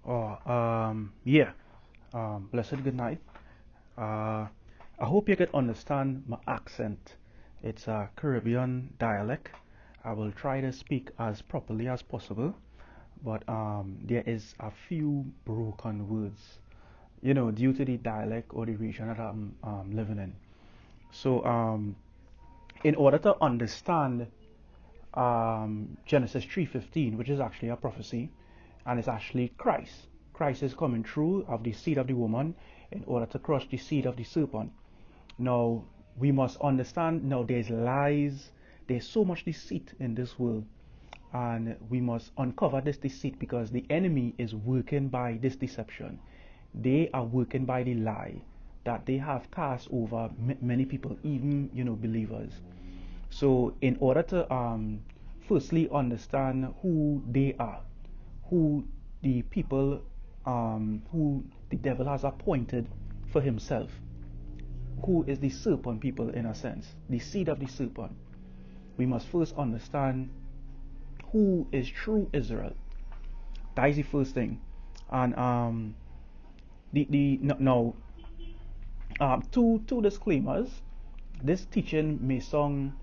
Yeah. Blessed good night. I hope you can understand my accent. It's a Caribbean dialect. I will try to speak as properly as possible, but there is a few broken words, due to the dialect or the region that I'm living in. So, in order to understand Genesis 3:15, which is actually a prophecy, and it's actually Christ. Christ is coming through of the seed of the woman in order to crush the seed of the serpent. Now we must understand now there's lies, there's so much deceit in this world, and we must uncover this deceit because the enemy is working by this deception. They are working by the lie that they have cast over many people, even believers. So, in order to firstly understand who they are, who the people, who the devil has appointed for himself, who is the serpent people in a sense, the seed of the serpent, we must first understand who is true Israel. That is the first thing. And the now two disclaimers. This teaching may sound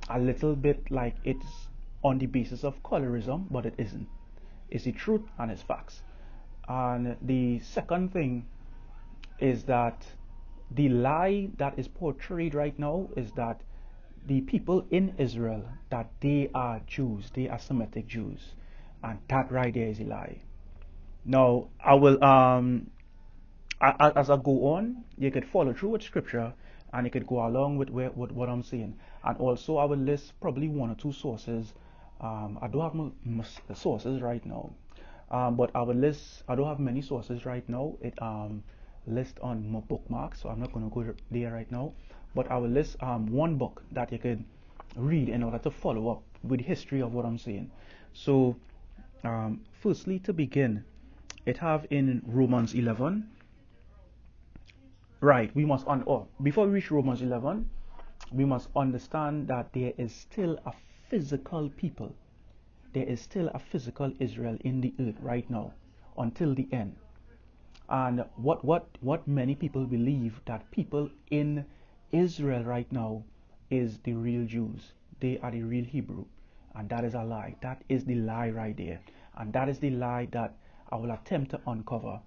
a little bit like it's on the basis of colorism, but it isn't. It's the truth and it's facts. And the second thing is that the lie that is portrayed right now is that the people in Israel, that they are Jews, they are Semitic Jews, and that right there is a lie. Now I will as I go on, you could follow through with scripture and you could go along with what I'm saying. And also, I will list probably one or two sources. I don't have sources right now, but I will list. I don't have many sources right now. It list on my bookmarks, so I'm not going to go there right now. But I will list one book that you could read in order to follow up with the history of what I'm saying. So, firstly, to begin, it have in Romans 11. Right, we must before we reach Romans 11, we must understand that there is still a physical people. There is still a physical Israel in the earth right now until the end. And what many people believe that people in Israel right now is the real Jews. They are the real Hebrew. And that is a lie. That is the lie right there. And that is the lie that I will attempt to uncover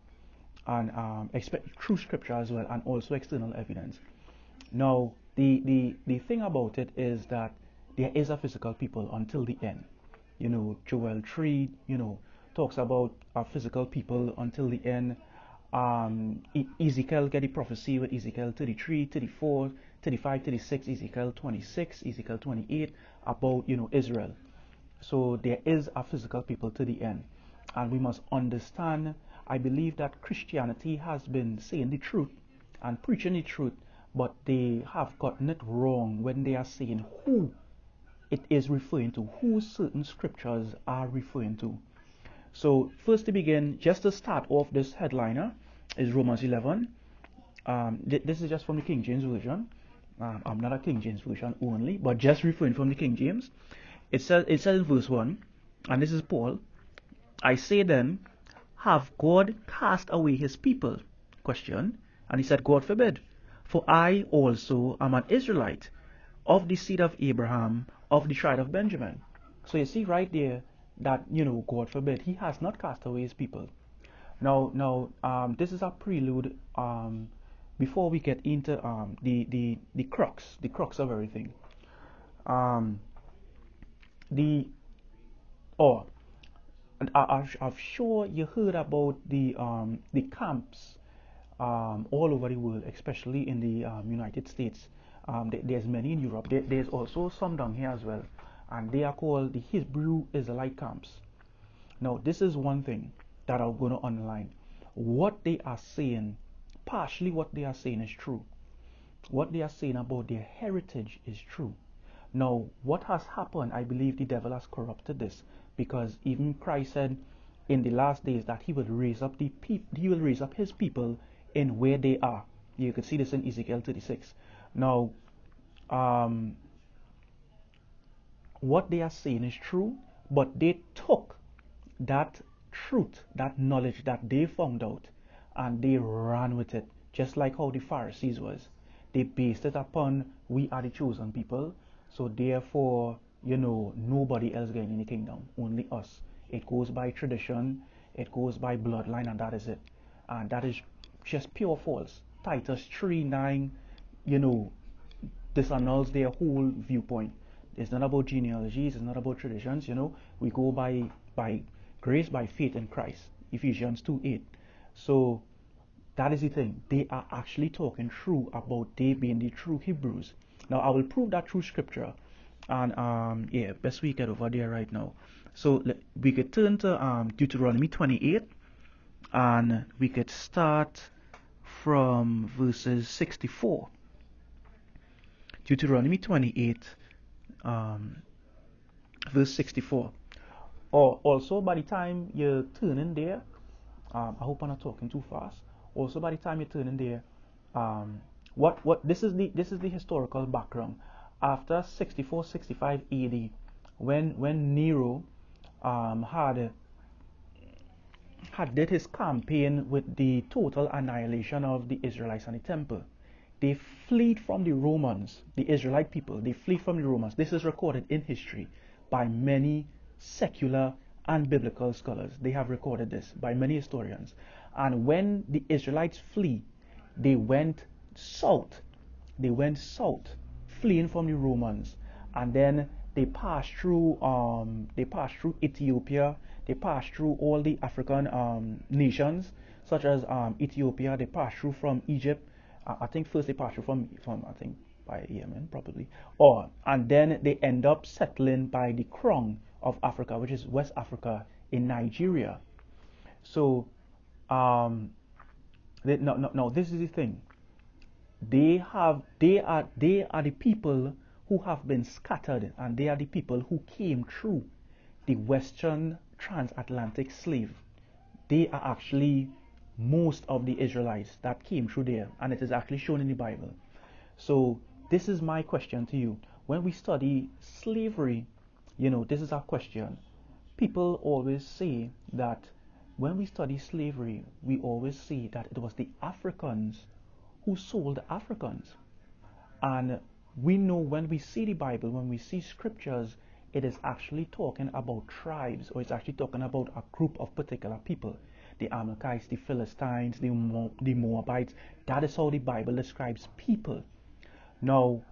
and expect through scripture as well, and also external evidence. Now, the thing about it is that there is a physical people until the end. Joel 3, talks about a physical people until the end. Ezekiel get the prophecy with Ezekiel 33, 34, 35, 36, Ezekiel 26, Ezekiel 28 about Israel. So there is a physical people to the end, and we must understand. I believe that Christianity has been saying the truth and preaching the truth, but they have gotten it wrong when they are saying who it is referring to, who certain scriptures are referring to. So first to begin, just to start off this headliner, is Romans 11. This is just from the King James Version. I'm not a King James Version only, but just referring from the King James. It says in verse 1, and this is Paul, I say then, have God cast away his people? Question. And he said, God forbid. For I also am an Israelite, of the seed of Abraham, of the tribe of Benjamin. So you see right there that, God forbid, he has not cast away his people. Now, this is a prelude before we get into the crux of everything. Um, the oh, and I'm sure you heard about the camps all over the world, especially in the United States. There's many in Europe. There's also some down here as well, and they are called the Hebrew Israelite camps. Now, this is one thing that I'm going to underline. What they are saying, partially what they are saying is true. What they are saying about their heritage is true. Now, what has happened, I believe the devil has corrupted this, because even Christ said in the last days that he will raise up he will raise up his people in where they are. You can see this in Ezekiel 36. Now, what they are saying is true, but they took that truth, that knowledge that they found out, and they ran with it, just like how the Pharisees was. They based it upon we are the chosen people, so therefore, nobody else getting in the kingdom, only us. It goes by tradition, it goes by bloodline, and that is it. And that is just pure false. Titus 3:9, disannuls their whole viewpoint. It's not about genealogies, it's not about traditions, we go by grace, by faith in Christ. Ephesians 2:8. So that is the thing. They are actually talking true about they being the true Hebrews. Now I will prove that through scripture. And yeah, best we get over there right now. So we could turn to Deuteronomy 28, and we could start from verses 64. Deuteronomy 28, verse 64. Or also, by the time you turn in there, I hope I'm not talking too fast. Also, by the time you turn in there, what this is the historical background. After 64-65 AD, when Nero had did his campaign with the total annihilation of the Israelites and the temple, they fled from the Romans. The Israelite people, they fled from the Romans. This is recorded in history by many secular and biblical scholars. They have recorded this by many historians. And when the Israelites flee, they went south. They went south, fleeing from the Romans, and then they passed through Ethiopia. They passed through all the African nations, such as Ethiopia. They passed through from Egypt. I think first they passed through from I think by Yemen probably, and then they end up settling by the crown of Africa, which is West Africa in Nigeria. So no, this is the thing. They are the people who have been scattered, and they are the people who came through the Western transatlantic slave. They are actually most of the Israelites that came through there, and it is actually shown in the Bible. So this is my question to you. When we study slavery, this is our question. People always say that when we study slavery, we always say that it was the Africans who sold the Africans. And we know when we see the Bible, when we see scriptures, it is actually talking about tribes, or it's actually talking about a group of particular people. The Amalekites, the Philistines, the Moabites. That is how the Bible describes people. Now,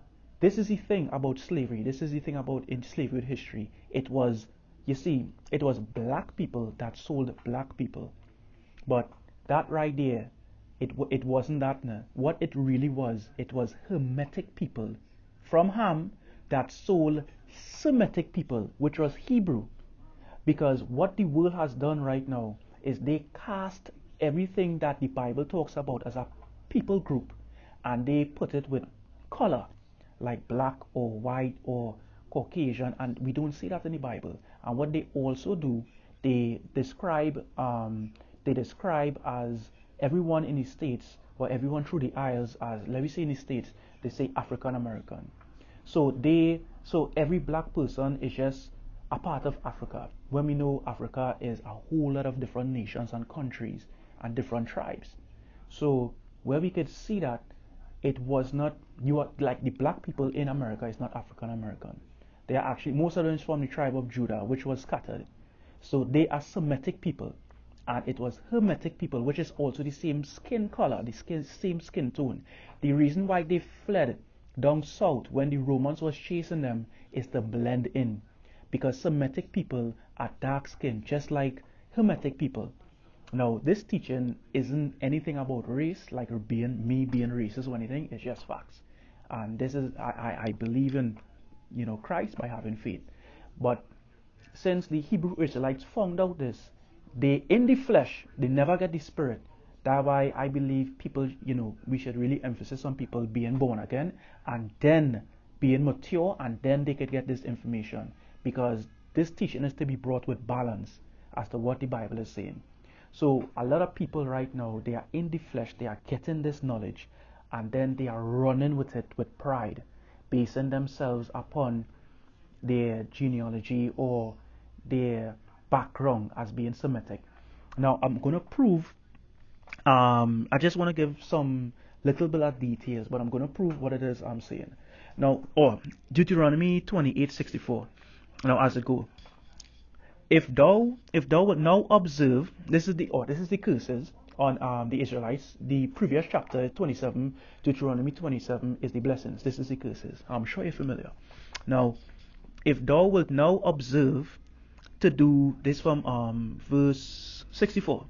this is the thing about slavery. This is the thing about in slavery history. It was black people that sold black people. But that right there, it wasn't that. What it really was, it was Hermetic people from Ham that sold Semitic people, which was Hebrew. Because what the world has done right now is they cast everything that the Bible talks about as a people group, and they put it with color, like black or white or Caucasian, and we don't see that in the Bible. And what they also do, they describe as everyone in the States, or everyone through the aisles, as, let me say in the States, they say African American. So every black person is just a part of Africa, when we know Africa is a whole lot of different nations and countries and different tribes. So where we could see that it was not, you are like the black people in America is not African American. They are actually, most of them is from the tribe of Judah, which was scattered. So they are Semitic people, and it was Hermetic people, which is also the same skin color, same skin tone. The reason why they fled down south when the Romans was chasing them is to blend in, because Semitic people are dark skinned, just like Hermetic people. Now, this teaching isn't anything about race, like me being racist or anything. It's just facts. And this is, I believe in, Christ by having faith. But since the Hebrew Israelites found out this, they in the flesh, they never get the spirit. That's why I believe people, we should really emphasize on people being born again and then being mature, and then they could get this information, because this teaching is to be brought with balance as to what the Bible is saying. So a lot of people right now, they are in the flesh, they are getting this knowledge, and then they are running with it with pride, basing themselves upon their genealogy or their background as being Semitic. Now I'm going to prove, I just want to give some little bit of details, but I'm going to prove what it is I'm saying. Now, Deuteronomy 28:64. Now, as it go, if thou would now observe, this is the curses on the Israelites. The previous chapter 27, Deuteronomy 27, is the blessings. This is the curses. I'm sure you're familiar. Now, if thou wilt now observe to do this from verse 64.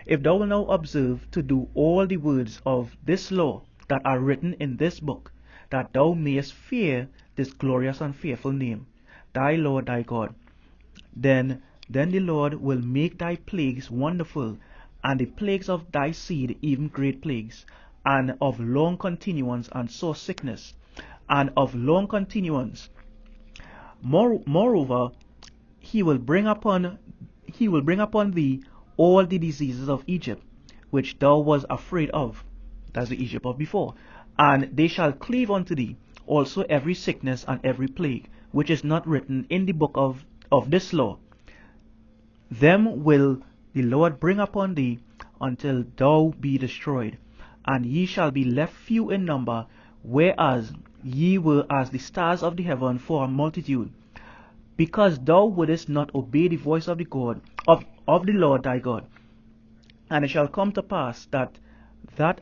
If thou wilt now observe to do all the words of this law that are written in this book, that thou mayest fear this glorious and fearful name, thy Lord thy God, then the Lord will make thy plagues wonderful, and the plagues of thy seed even great plagues, and of long continuance and sore sickness, and of long continuance. Moreover, he will bring upon thee all the diseases of Egypt, which thou was afraid of. That's the Egypt of before. And they shall cleave unto thee, also every sickness and every plague, which is not written in the book of this law. Them will the Lord bring upon thee until thou be destroyed, and ye shall be left few in number, whereas ye were as the stars of the heaven for a multitude, because thou wouldest not obey the voice of the God of the Lord thy God. And it shall come to pass that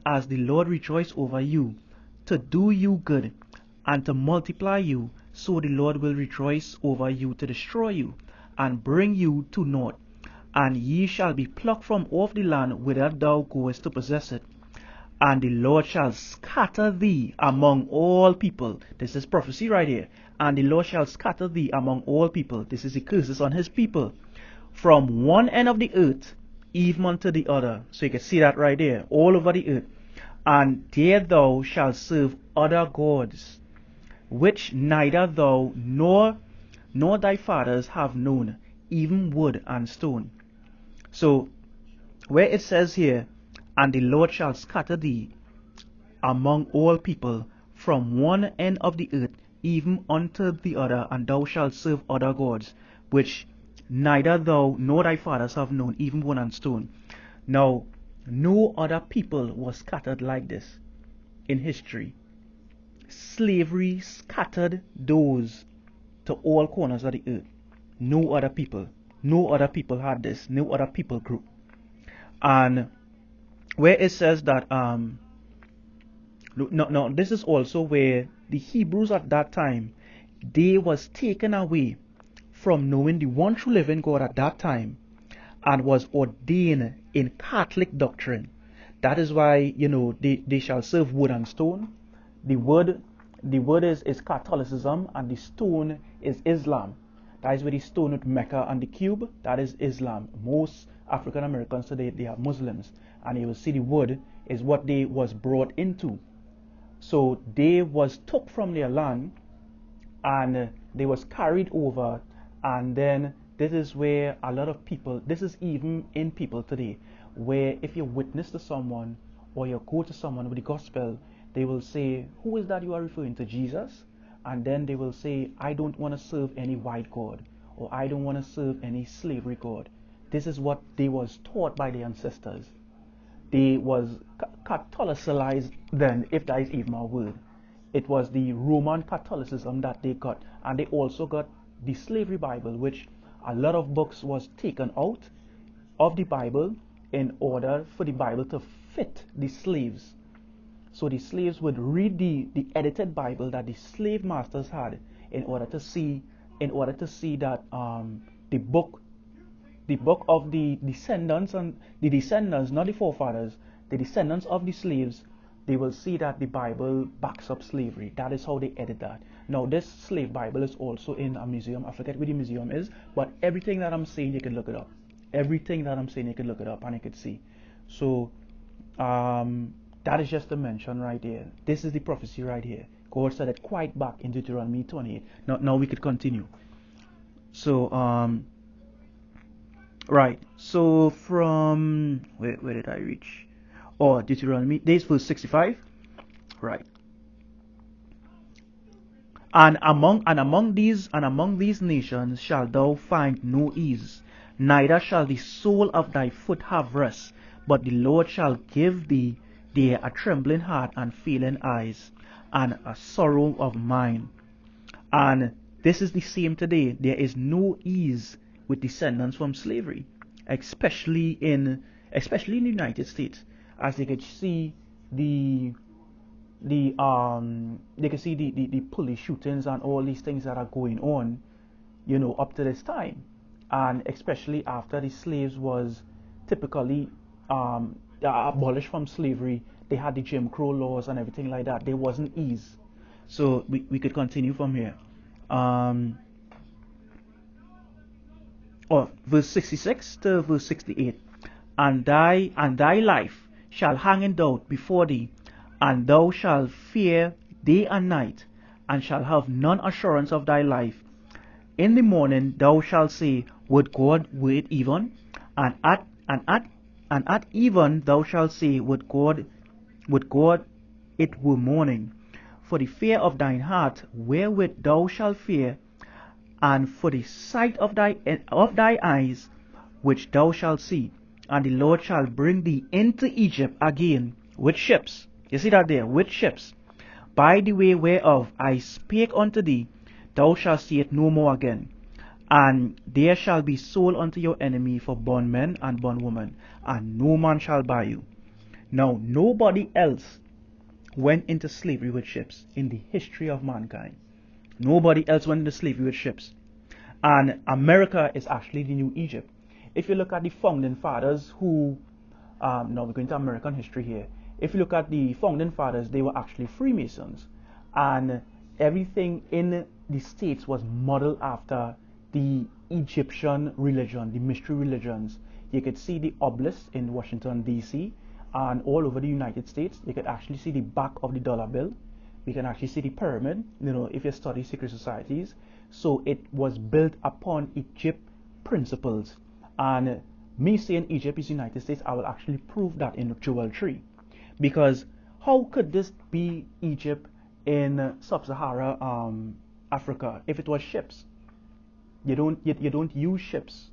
as the Lord rejoice over you, to do you good, and to multiply you, so the Lord will rejoice over you to destroy you, and bring you to naught. And ye shall be plucked from off the land whither thou goest to possess it. And the Lord shall scatter thee among all people. This is prophecy right here. And the Lord shall scatter thee among all people. This is the curses on his people. From one end of the earth, even unto the other. So you can see that right there, all over the earth. And there thou shalt serve other gods, which neither thou nor thy fathers have known, even wood and stone. So, where it says here, and the Lord shall scatter thee among all people, from one end of the earth even unto the other, and thou shalt serve other gods, which neither thou nor thy fathers have known, even wood and stone. Now, no other people was scattered like this in history. Slavery scattered those to all corners of the earth. No other people had this. No other people group. And where it says that no, this is also where the Hebrews at that time, they was taken away from knowing the one true living God at that time, and was ordained in Catholic doctrine. That is why, they shall serve wood and stone. The wood is Catholicism, and the stone is Islam. That is where the stone with Mecca and the cube, that is Islam. Most African Americans today, they are Muslims, and you will see the wood is what they was brought into. So they was took from their land, and they was carried over, and then this is where a lot of people, this is even in people today, where if you witness to someone or you go to someone with the gospel, they will say, who is that you are referring to? Jesus? And then they will say, I don't want to serve any white god, or I don't want to serve any slavery god. This is what they was taught by their ancestors. They was Catholicized then, if that is even a word. It was the Roman Catholicism that they got, and they also got the slavery Bible, which a lot of books was taken out of the Bible in order for the Bible to fit the slaves. So the slaves would read the edited Bible that the slave masters had in order to see that the book of the descendants, and the descendants, not the forefathers, the descendants of the slaves, they will see that the Bible backs up slavery. That is how they edit that. Now this slave Bible is also in a museum. I forget where the museum is, but everything that I'm saying, you can look it up. Everything that I'm saying, you can look it up and you can see. So that is just a mention right here. This is the prophecy right here. God said it quite back in Deuteronomy 28. Now we could continue. So right. So from where did I reach? Oh, Deuteronomy. This verse 65. Right. And among these nations shalt thou find no ease, neither shall the sole of thy foot have rest, but the Lord shall give thee there a trembling heart and failing eyes, and a sorrow of mind. And this is the same today. There is no ease with descendants from slavery, especially in the United States, as they could see the police shootings and all these things that are going on, up to this time, and especially after the slaves was typically abolished from slavery. They had the Jim Crow laws and everything like that. There wasn't ease. So we could continue from here. Verse 66 to verse 68. And thy life shall hang in doubt before thee, and thou shalt fear day and night, and shalt have none assurance of thy life. In the morning thou shalt say, Would God were it even? And at even thou shalt say, Would God it were morning. For the fear of thine heart wherewith thou shalt fear, and for the sight of thy eyes which thou shalt see. And the Lord shall bring thee into Egypt again with ships. You see that there? With ships. By the way whereof I spake unto thee, thou shalt see it no more again. And there shall be sold unto your enemy for bondmen and bondwomen, and no man shall buy you. Now, nobody else went into slavery with ships in the history of mankind. Nobody else went into slavery with ships. And America is actually the new Egypt. If you look at the founding fathers who, now we're going to American history here. If you look at the founding fathers, they were actually Freemasons. And everything in the States was modeled after the Egyptian religion, the mystery religions. You could see the obelisk in Washington, D.C., and all over the United States. You could actually see the back of the dollar bill. We can actually see the pyramid, if you study secret societies. So it was built upon Egypt principles. And me saying Egypt is United States, I will actually prove that in Joel 3. Because how could this be Egypt in sub-Saharan Africa if it was ships? You don't use ships.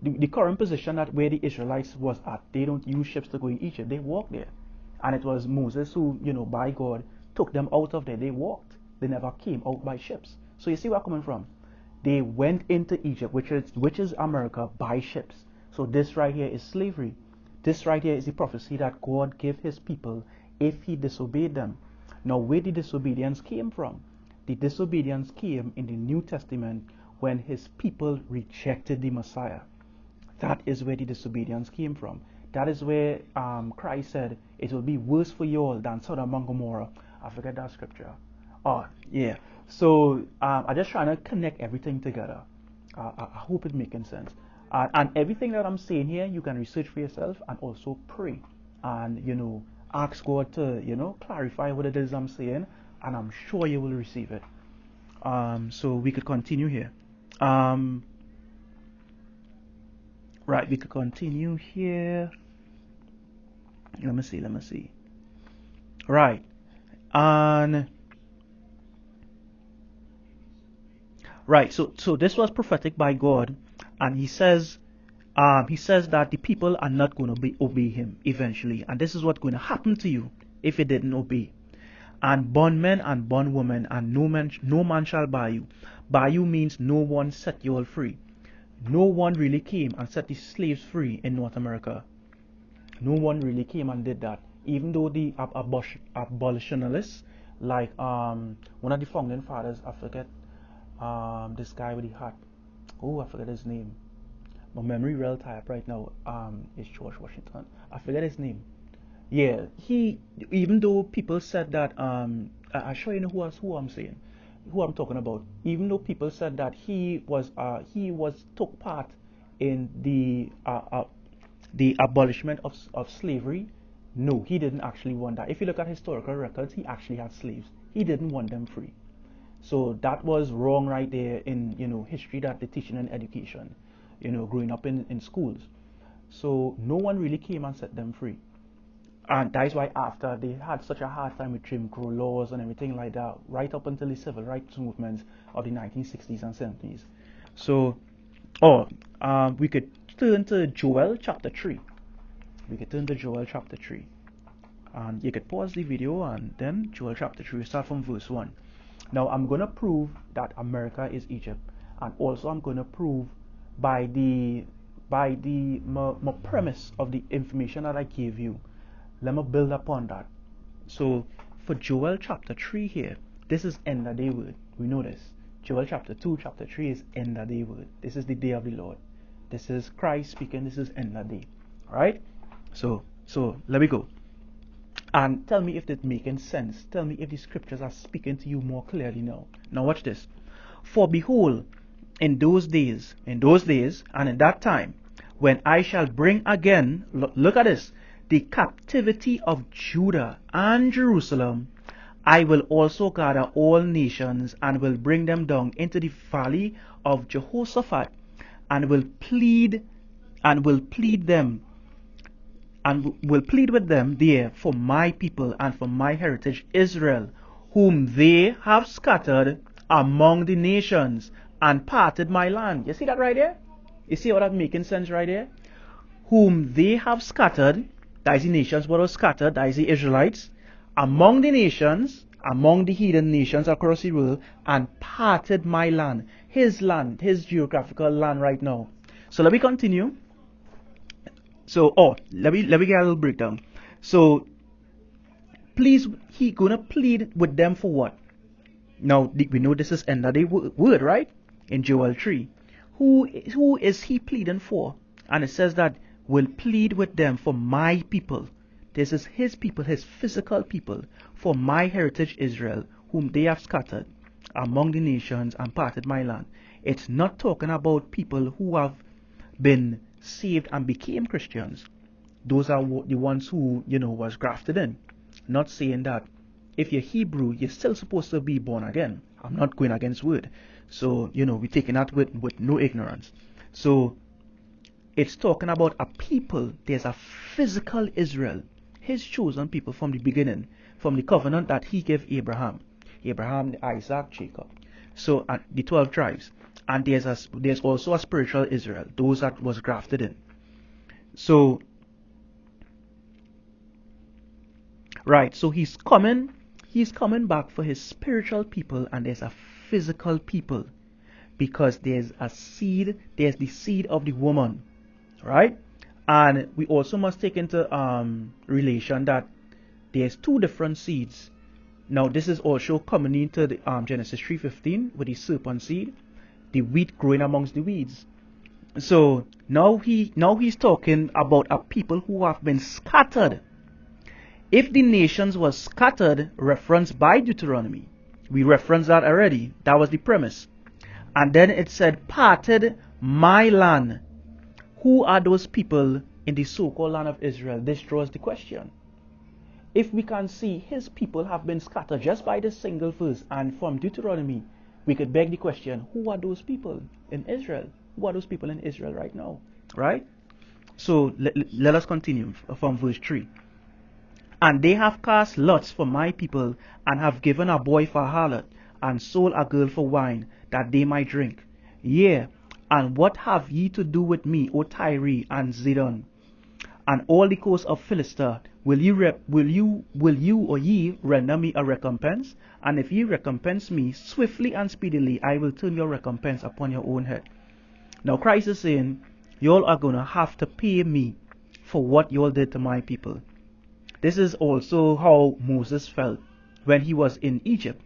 The current position that where the Israelites was at, they don't use ships to go in Egypt. They walk there. And it was Moses who, by God, took them out of there. They walked. They never came out by ships. So you see where I'm coming from? They went into Egypt, which is America, by ships. So this right here is slavery. This right here is the prophecy that God gave his people if he disobeyed them. Now, where the disobedience came from? The disobedience came in the New Testament when his people rejected the Messiah. That is where the disobedience came from. That is where Christ said, it will be worse for you all than Sodom and Gomorrah. I forget that scripture. Oh, yeah. So I'm just trying to connect everything together. I hope it's making sense. And everything that I'm saying here, you can research for yourself and also pray. And, ask God to, clarify what it is I'm saying. And I'm sure you will receive it. So we could continue here. Right, we could continue here. Let me see. Right. And right, so this was prophetic by God, and he says that the people are not going to obey him eventually, and this is what's going to happen to you if you didn't obey. And bondmen and bondwomen, and no man shall buy you. Buy you means no one set you all free. No one really came and set the slaves free in North America. No one really came and did that. Even though the abolitionists, like one of the founding fathers, I forget, this guy with the hat. Oh, I forget his name. My memory real tired right now. It's George Washington. I forget his name. Yeah, even though people said that, I sure you know who I'm saying, who I'm talking about. Even though people said that he took part in the abolishment of slavery, no, he didn't actually want that. If you look at historical records, he actually had slaves. He didn't want them free. So that was wrong right there in history that they're teaching in education, growing up in schools. So no one really came and set them free. And that is why after they had such a hard time with Jim Crow laws and everything like that, right up until the civil rights movements of the 1960s and 70s. So, we could turn to Joel chapter 3. We could turn to Joel chapter 3. And you could pause the video and then Joel chapter 3, start from verse 1. Now I'm going to prove that America is Egypt. And also I'm going to prove by the my premise of the information that I gave you. Let me build upon that. So for Joel chapter 3 here, this is end of day word. We know this. Joel chapter 2, chapter 3 is end of day word. This is the day of the Lord. This is Christ speaking. This is end of day. Alright? So let me go. And tell me if it's making sense. Tell me if the scriptures are speaking to you more clearly now. Now watch this. For behold, in those days, and in that time, when I shall bring again, look at this, the captivity of Judah and Jerusalem, I will also gather all nations and will bring them down into the valley of Jehoshaphat and will plead with them there for my people and for my heritage Israel, whom they have scattered among the nations and parted my land. You see that right there? You see how that making sense right there? Whom they have scattered, that is the nations what was scattered, that is the Israelites, among the nations, among the heathen nations across the world, and parted my land, his geographical land right now. So let me continue. So, let me get a little breakdown. So, please, he gonna plead with them for what? Now, we know this is another word, right? In Joel 3. Who is he pleading for? And it says that will plead with them for my people. This is his people, his physical people, for my heritage Israel, whom they have scattered among the nations and parted my land. It's not talking about people who have been saved and became Christians. Those are the ones who, was grafted in. Not saying that if you're Hebrew, you're still supposed to be born again. I'm not going against word. So, we're taking that with no ignorance. So, it's talking about a people. There's a physical Israel, his chosen people from the beginning, from the covenant that he gave Abraham, Isaac, Jacob. So, the 12 tribes. And there's also a spiritual Israel, those that was grafted in. So, right, so he's coming back for his spiritual people, and there's a physical people, because there's the seed of the woman, right? And we also must take into relation that there's two different seeds. Now this is also coming into the Genesis 3:15 with the serpent seed, the wheat growing amongst the weeds. So now he's talking about a people who have been scattered. If the nations were scattered, referenced by Deuteronomy, we referenced that already. That was the premise. And then it said, parted my land. Who are those people in the so-called land of Israel? This draws the question. If we can see his people have been scattered just by this single verse and from Deuteronomy, we could beg the question, who are those people in Israel? Who are those people in Israel right now? Right? So let us continue from verse 3. And they have cast lots for my people, and have given a boy for a harlot, and sold a girl for wine, that they might drink. Yea, and what have ye to do with me, O Tyre and Zidon, and all the coast of Philistia? Will you or ye render me a recompense? And if ye recompense me swiftly and speedily, I will turn your recompense upon your own head. Now Christ is saying, y'all are going to have to pay me for what y'all did to my people. This is also how Moses felt when he was in Egypt.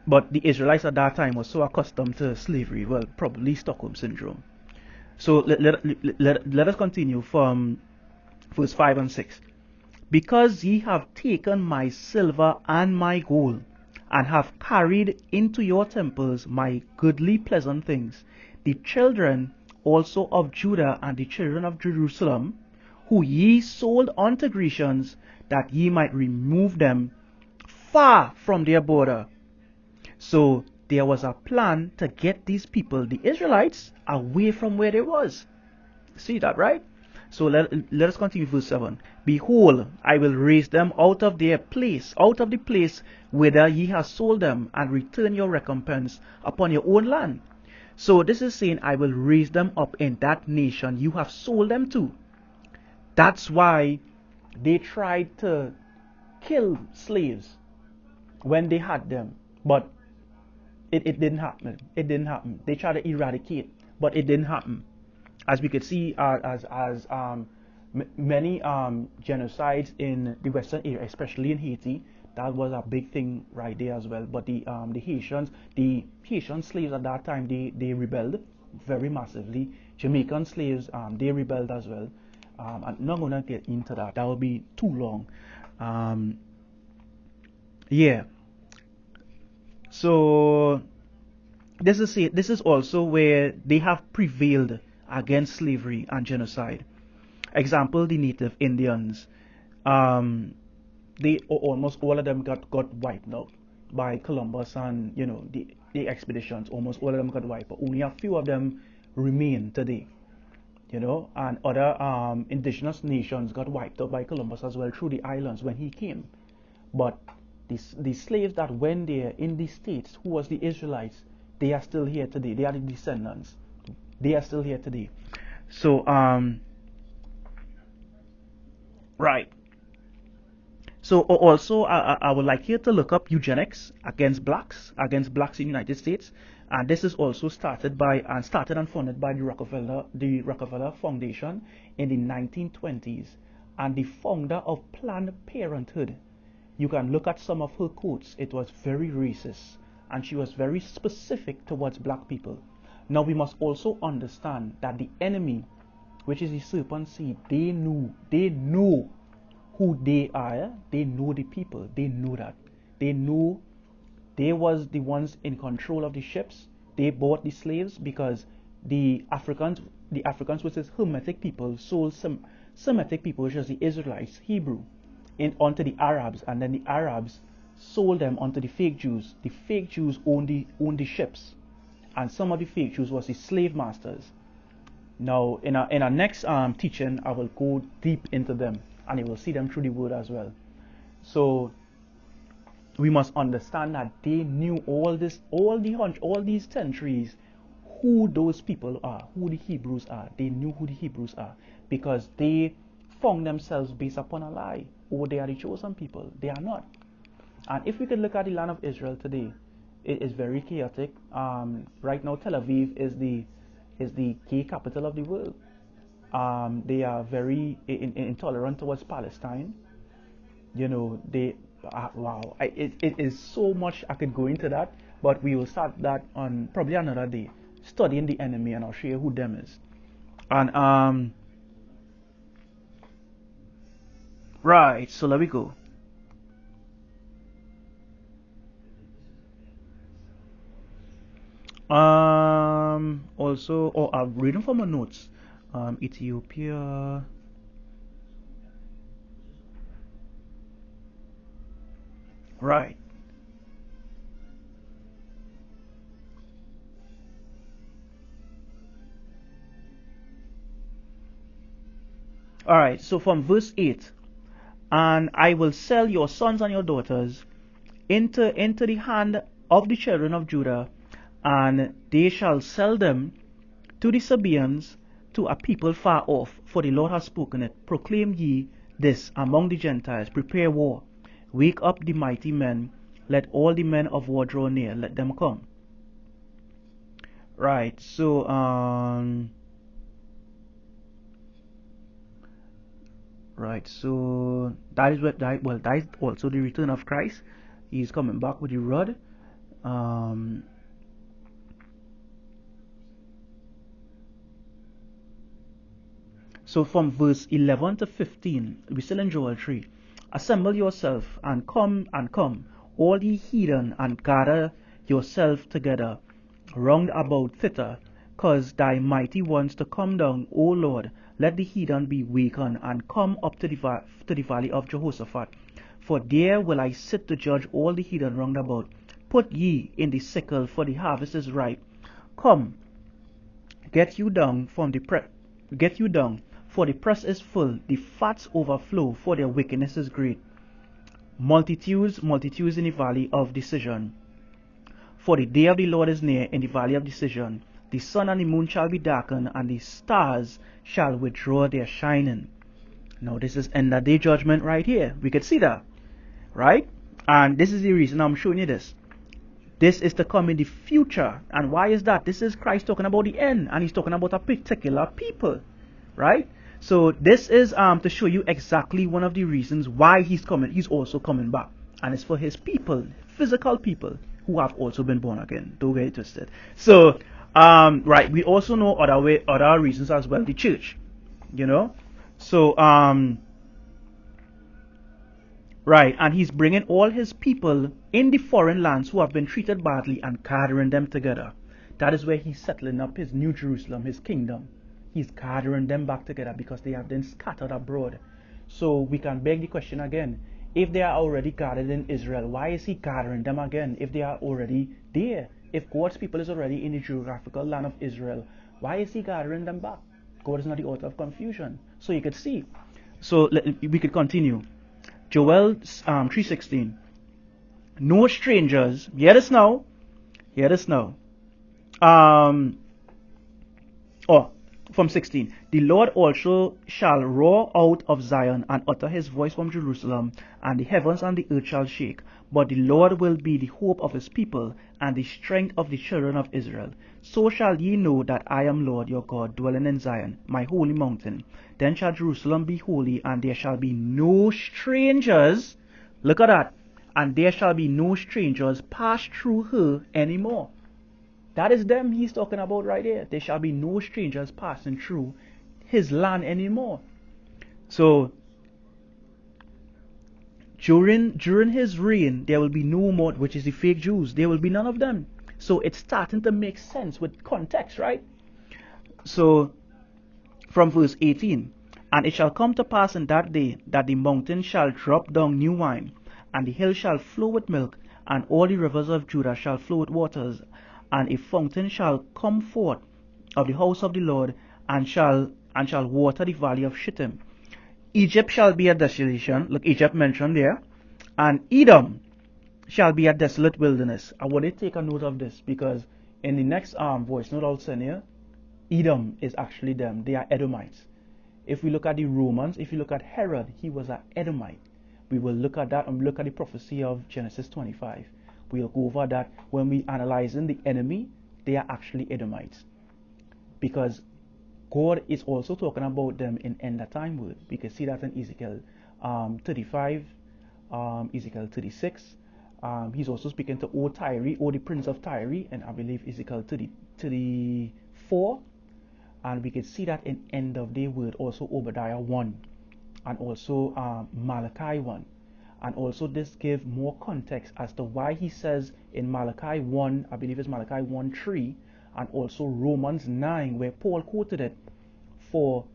But the Israelites at that time were so accustomed to slavery, well, probably Stockholm Syndrome. So let us continue from verse 5 and 6. Because ye have taken my silver and my gold, and have carried into your temples my goodly pleasant things, the children also of Judah and the children of Jerusalem, who ye sold unto Grecians, that ye might remove them far from their border. So there was a plan to get these people, the Israelites, away from where they was. See that, right? So let us continue verse 7. Behold, I will raise them out of their place, out of the place whither ye have sold them, and return your recompense upon your own land. So this is saying, I will raise them up in that nation you have sold them to. That's why they tried to kill slaves when they had them, but it didn't happen. It didn't happen. They tried to eradicate, but it didn't happen. As we could see, many genocides in the Western area, especially in Haiti, that was a big thing right there as well. But the Haitian slaves at that time, they rebelled very massively. Jamaican slaves, they rebelled as well. I'm not gonna get into that. That would be too long. Yeah. So this is also where they have prevailed against slavery and genocide. Example, the native Indians. They almost all of them got wiped out by Columbus and the expeditions. Almost all of them got wiped, but only a few of them remain today. And other indigenous nations got wiped out by Columbus as well through the islands when he came. But the slaves that went there in the States, who was the Israelites, they are still here today. They are the descendants. They are still here today. So right. So also I would like you to look up eugenics against blacks in the United States, and this is also started and funded by the Rockefeller Foundation in the 1920s, and the founder of Planned Parenthood. You can look at some of her quotes. It was very racist, and she was very specific towards black people. Now we must also understand that the enemy, which is the serpent seed, they know who they are. They know the people. They know that. They know they was the ones in control of the ships. They bought the slaves because the Africans, which is Hermetic people, sold some Semitic people, which is the Israelites, Hebrew, onto the Arabs, and then the Arabs sold them onto the fake Jews. The fake Jews owned the ships, and some of the fake Jews was the slave masters. Now, in our next teaching, I will go deep into them, and you will see them through the word as well. So we must understand that they knew all these centuries who those people are, who the Hebrews are. They knew who the Hebrews are because they found themselves based upon a lie. Oh, they are the chosen people. They are not. And if we could look at the land of Israel today, it is very chaotic. Right now, Tel Aviv is the gay capital of the world. They are very intolerant towards Palestine. They wow. It is so much I could go into that, but we will start that on probably another day, studying the enemy, and I'll show you who them is. And right. So let me go. Also, I'm reading from my notes. Ethiopia. Right. All right. So from verse 8, and I will sell your sons and your daughters into the hand of the children of Judah, and they shall sell them to the Sabaeans, to a people far off, for the Lord has spoken it. Proclaim ye this among the Gentiles, prepare war, wake up the mighty men, let all the men of war draw near, let them come. Right, so that is that is also the return of Christ. He is coming back with the rod. So from verse 11 to 15, we still in Joel 3. Assemble yourself and come, all ye heathen, and gather yourself together round about thither, cause thy mighty ones to come down, O Lord. Let the heathen be wakened, and come up to the valley of Jehoshaphat. For there will I sit to judge all the heathen round about. Put ye in the sickle, for the harvest is ripe. Come, get you down, for the press is full, the fats overflow, for their wickedness is great. Multitudes in the valley of decision. For the day of the Lord is near in the valley of decision. the sun and the moon shall be darkened, and the stars shall withdraw their shining. Now this is end of day judgment right here. We could see that, right? And this is the reason I'm showing you this. This is to come in the future. And why is that? This is Christ talking about the end, and he's talking about a particular people, right? So this is to show you exactly one of the reasons why he's coming. He's also coming back, and it's for his people, physical people who have also been born again. Don't get it twisted. So right, we also know other reasons as well. The church, you know. So right, and he's bringing all his people in the foreign lands who have been treated badly and gathering them together. That is where he's settling up his new Jerusalem, his kingdom. He's gathering them back together because they have been scattered abroad. So we can beg the question again. If they are already gathered in Israel, why is he gathering them again if they are already there? If God's people is already in the geographical land of Israel, why is he gathering them back? God is not the author of confusion. So you could see. So we could continue. Joel 3:16. No strangers. Hear this now. Hear this now. From 16. The Lord also shall roar out of Zion and utter his voice from Jerusalem, and the heavens and the earth shall shake. But the Lord will be the hope of his people and the strength of the children of Israel. So shall ye know that I am Lord your God, dwelling in Zion, my holy mountain. Then shall Jerusalem be holy, and there shall be no strangers. Look at that. And there shall be no strangers pass through her anymore. That is them he's talking about right there. There shall be no strangers passing through his land anymore. So during his reign, there will be no more, which is the fake Jews. There will be none of them. So it's starting to make sense with context, right? So from verse 18, and it shall come to pass in that day that the mountain shall drop down new wine, and the hill shall flow with milk, and all the rivers of Judah shall flow with waters, and a fountain shall come forth of the house of the Lord, and shall water the valley of Shittim. Egypt shall be a desolation. Look, Egypt mentioned there. And Edom shall be a desolate wilderness. I want to take a note of this, because in the next voice note I'll send here, Edom is actually them. They are Edomites. If we look at the Romans, if you look at Herod, he was an Edomite. We will look at that and look at the prophecy of Genesis 25. We'll go over that when we analyzing the enemy. They are actually Edomites, because God is also talking about them in end of time word. We can see that in Ezekiel 35, Ezekiel 36. He's also speaking to O Tyre, or the prince of Tyre, and I believe Ezekiel 34. And we can see that in end of day word, also Obadiah 1, and also Malachi 1. And also this gives more context as to why he says in Malachi 1, I believe it's Malachi 1:3, and also Romans 9, where Paul quoted it, for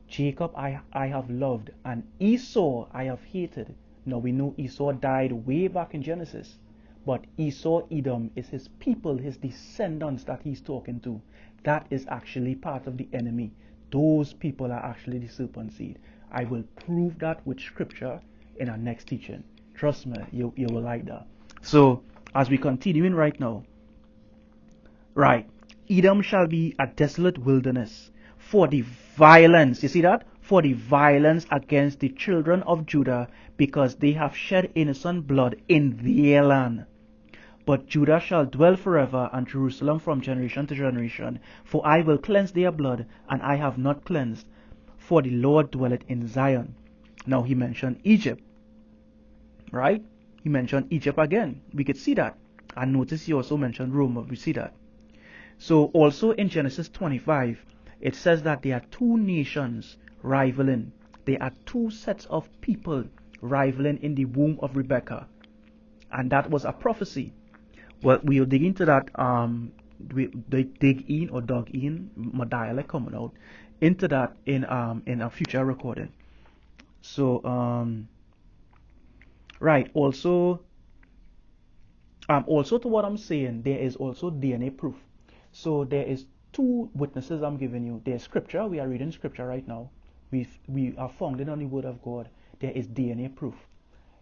Jacob I have loved, and Esau I have hated. Now we know Esau died way back in Genesis, but Esau, Edom, is his people, his descendants that he's talking to. That is actually part of the enemy. Those people are actually the serpent seed. I will prove that with scripture in our next teaching. Trust me, you will like that. So as we continuing right now, right, Edom shall be a desolate wilderness for the violence. You see that? For the violence against the children of Judah, because they have shed innocent blood in their land. But Judah shall dwell forever, and Jerusalem from generation to generation. For I will cleanse their blood, and I have not cleansed, for the Lord dwelleth in Zion. Now he mentioned Egypt, right? He mentioned Egypt again. We could see that. And notice he also mentioned Rome. We see that. So also in Genesis 25, it says that there are two nations rivaling. There are two sets of people rivaling in the womb of Rebekah. And that was a prophecy. Well, we'll dig into that. They dig in or dug in, my dialect coming out, into that in a future recording. So right, also to what I'm saying, there is also DNA proof. So there is two witnesses I'm giving you. There's scripture. We are reading scripture right now. We are founded on the word of God. There is DNA proof.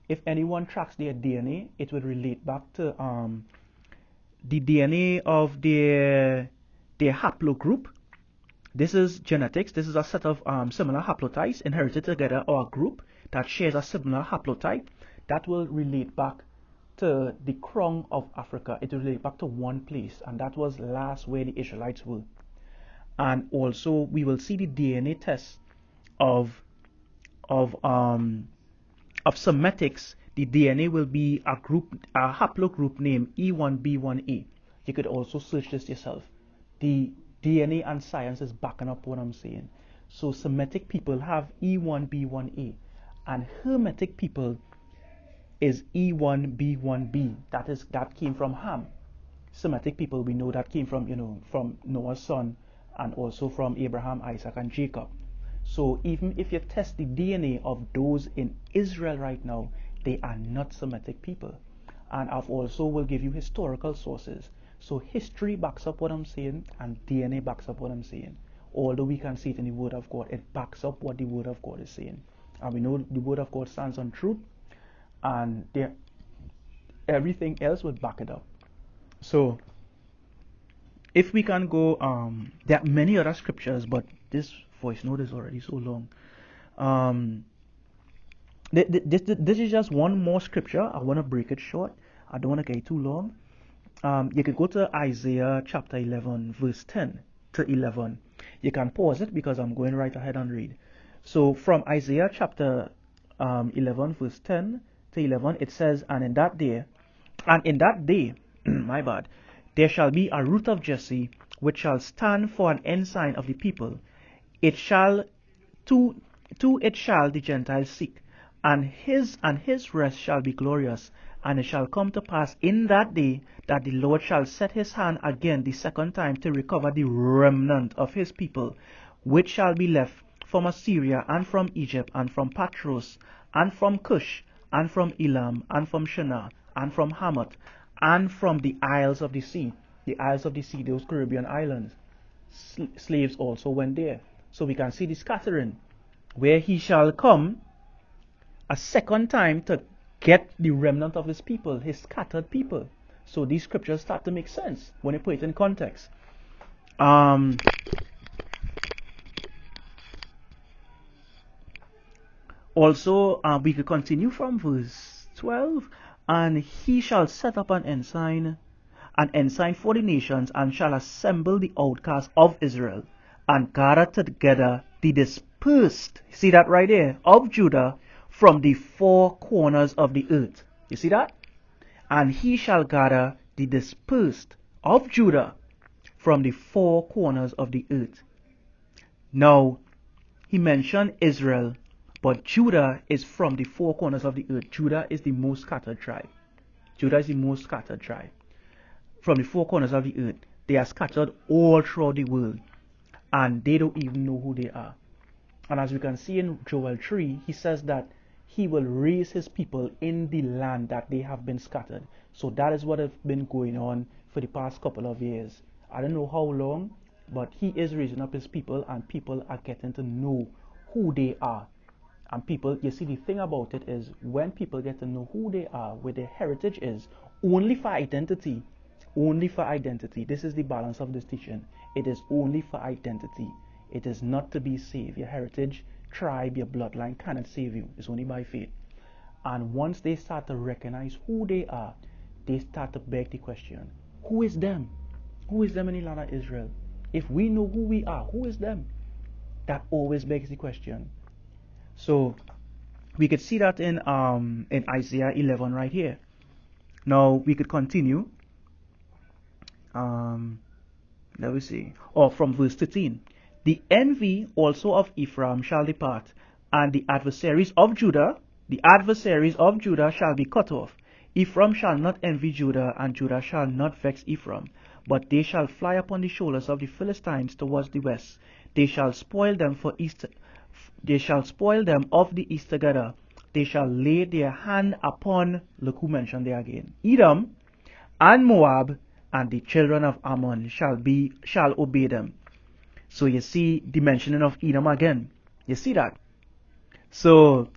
If anyone tracks their DNA, it will relate back to the DNA of their their haplogroup. This is genetics. This is a set of similar haplotypes inherited together, or a group that shares a similar haplotype that will relate back to the crown of Africa. It will relate back to one place, and that was last where the Israelites were. And also we will see the DNA test of Semitics. The DNA will be a haplogroup named E1B1A. You could also search this yourself. The DNA and science is backing up what I'm saying. So Semitic people have E1B1A, and Hermetic people is E1B1B. That came from Ham. Semitic people, we know that came from from Noah's son, and also from Abraham, Isaac, and Jacob. So even if you test the DNA of those in Israel right now, they are not Semitic people. And I've also will give you historical sources. So history backs up what I'm saying, and DNA backs up what I'm saying. Although we can see it in the Word of God, it backs up what the Word of God is saying. And we know the Word of God stands on truth, and everything else would back it up. So if we can go, there are many other scriptures, but this voice note is already so long. This is just one more scripture. I want to break it short. I don't want to get too long. You could go to Isaiah chapter 11 verse 10 to 11. You can pause it because I'm going right ahead and read. So from Isaiah chapter 11 verse 10 to 11, it says, and in that day my bad, there shall be a root of Jesse, which shall stand for an ensign of the people. It shall to it shall the Gentiles seek, and his rest shall be glorious. And it shall come to pass in that day that the Lord shall set his hand again the second time to recover the remnant of his people, which shall be left from Assyria, and from Egypt, and from Patros, and from Cush, and from Elam, and from Shinar, and from Hamath, and from the isles of the sea. The isles of the sea, those Caribbean islands. Slaves also went there. So we can see the scattering, where he shall come a second time to get the remnant of his people, his scattered people. So these scriptures start to make sense when you put it in context. Also, we could continue from verse 12. And he shall set up an ensign for the nations, and shall assemble the outcasts of Israel, and gather together the dispersed, see that right there, of Judah, from the four corners of the earth. You see that? And he shall gather the dispersed of Judah from the four corners of the earth. Now, he mentioned Israel, but Judah is from the four corners of the earth. Judah is the most scattered tribe. Judah is the most scattered tribe. From the four corners of the earth, they are scattered all throughout the world, and they don't even know who they are. And as we can see in Joel 3, he says that he will raise his people in the land that they have been scattered. So that is what has been going on for the past couple of years. I don't know how long, but he is raising up his people, and people are getting to know who they are. And people, you see, the thing about it is, when people get to know who they are, where their heritage is, only for identity, this is the balance of this teaching. It is only for identity. It is not to be saved. Your heritage, tribe, your bloodline cannot save you. It's only by faith. And once they start to recognize who they are, they start to beg the question, who is them? Who is them in the land of Israel? If we know who we are, who is them? That always begs the question. So we could see that in Isaiah 11 right here. Now we could continue. Let me see. From verse 13. The envy also of Ephraim shall depart, and the adversaries of Judah shall be cut off. Ephraim shall not envy Judah, and Judah shall not vex Ephraim, but they shall fly upon the shoulders of the Philistines towards the west. They shall spoil them of the east together. They shall lay their hand upon, look who mentioned there again, Edom and Moab, and the children of Ammon shall obey them. So you see the mentioning of Edom again. You see that? So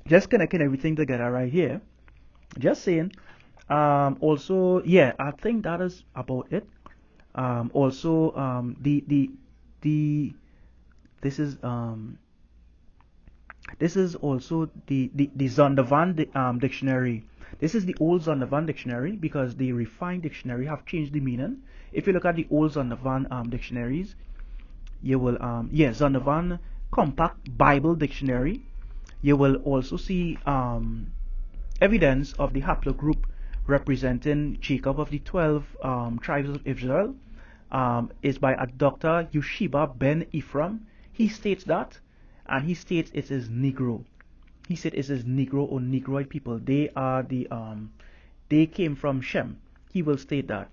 just connecting everything together right here. Just saying. Also, yeah, I think that is about it. Also, the this is also the Zondervan dictionary. This is the old Zondervan dictionary because the refined dictionary have changed the meaning. If you look at the old Zondervan dictionaries, you will Zondervan Compact Bible Dictionary. You will also see evidence of the haplogroup representing Jacob of the 12 tribes of Israel is by a Dr. Yeshiba Ben Ephraim. He states that, and he states it is Negro. He said it is Negro or Negroid people. They are they came from Shem. He will state that.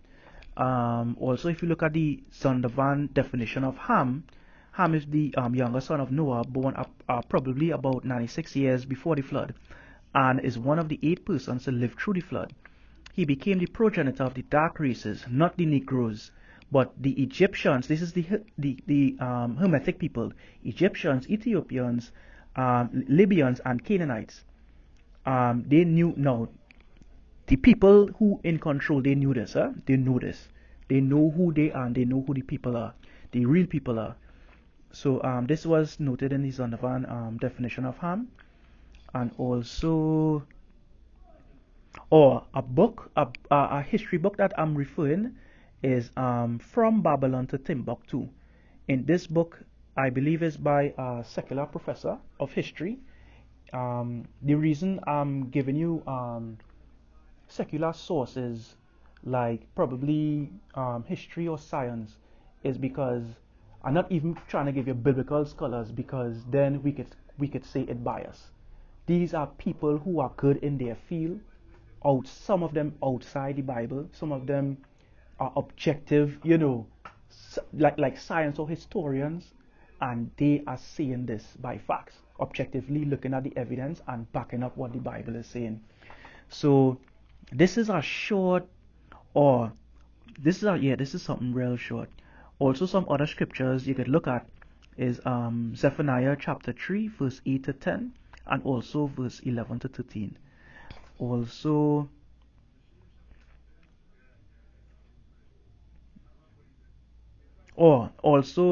Also, if you look at the Zondervan definition of Ham, Ham is the younger son of Noah, born probably about 96 years before the flood, and is one of the 8 persons to live through the flood. He became the progenitor of the dark races, not the Negroes, but the Egyptians. This is the Hermetic people: Egyptians, Ethiopians, Libyans, and Canaanites. They knew now. The people who in control, they knew this. They know this. They know who they are. And they know who the people are. The real people are. So this was noted in the Zondervan definition of Ham, and also, or a history book that I'm referring is From Babylon to Timbuktu. In this book, I believe is by a secular professor of history. The reason I'm giving you secular sources like probably history or science is because I'm not even trying to give you biblical scholars, because then we could say it bias. These are people who are good in their field. Some of them outside the Bible, some of them are objective, like science or historians, and they are saying this by facts, objectively looking at the evidence and backing up what the Bible is saying. So this is a short, or this is something real short. Also, some other scriptures you could look at is Zephaniah chapter 3 verse 8 to 10, and also verse 11 to 13. Also,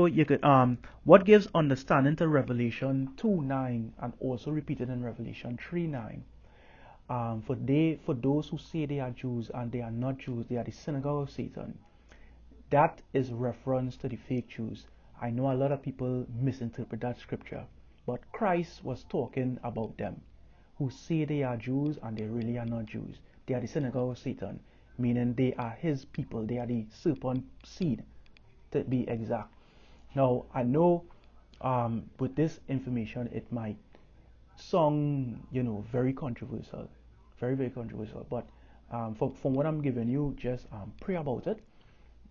you could what gives understanding to Revelation 2:9 and also repeated in Revelation 3:9. For those who say they are Jews and they are not Jews, they are the synagogue of Satan. That is reference to the fake Jews. I know a lot of people misinterpret that scripture, but Christ was talking about them who say they are Jews and they really are not Jews. They are the synagogue of Satan, meaning they are his people. They are the serpent seed, to be exact. Now, I know with this information, it might sound, very controversial, very, very controversial. But from what I'm giving you, just pray about it,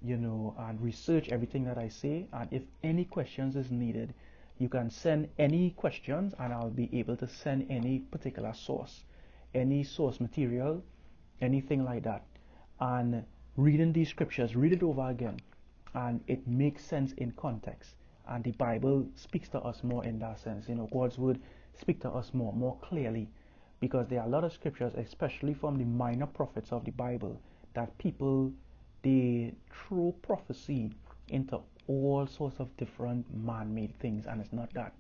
and research everything that I say. And if any questions is needed, you can send any questions and I'll be able to send any particular source, any source material, anything like that. And reading these scriptures, read it over again, and it makes sense in context. And the Bible speaks to us more in that sense. God's word speaks to us more clearly, because there are a lot of scriptures, especially from the minor prophets of the Bible, that people, they throw prophecy into all sorts of different man-made things, and it's not that.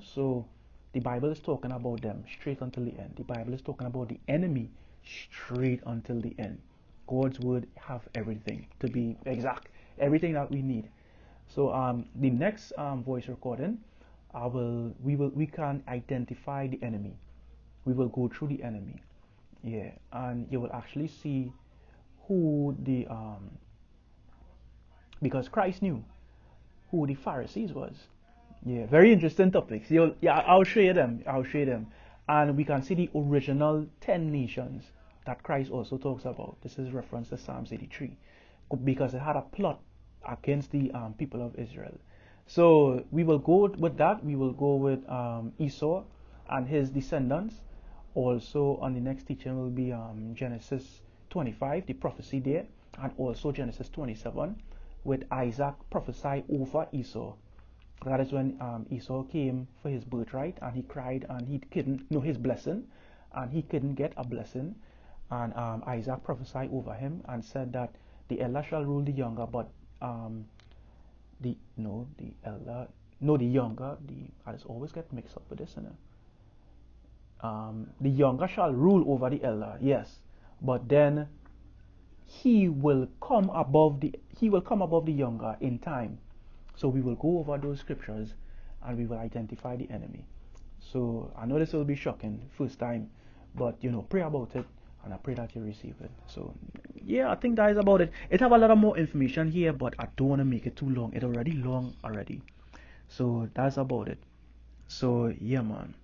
So the Bible is talking about them straight until the end. The Bible is talking about the enemy straight until the end. God's word have everything, to be exact, everything that we need. So the next voice recording, we can identify the enemy. We will go through the enemy, and you will actually see who the because Christ knew who the Pharisees was. Very interesting topics. I'll show you them. And we can see the original 10 nations that Christ also talks about. This is reference to Psalms 83, because it had a plot against the people of Israel. So we will go with that. We will go with Esau and his descendants. Also on the next teaching will be Genesis 25, the prophecy there, and also Genesis 27, with Isaac prophesy over Esau. That is when Esau came for his birthright, and he cried, and he couldn't know his blessing, and he couldn't get a blessing. And Isaac prophesied over him and said that the elder shall rule the younger, but the elder, the younger, I just always get mixed up with this, the younger shall rule over the elder, yes, but then he will come above the younger in time. So we will go over those scriptures and we will identify the enemy. So I know this will be shocking first time, but pray about it, and I pray that you receive it. So yeah, I think that is about it. It have a lot of more information here, but I don't want to make it too long. It's already long already. So that's about it. So yeah, man.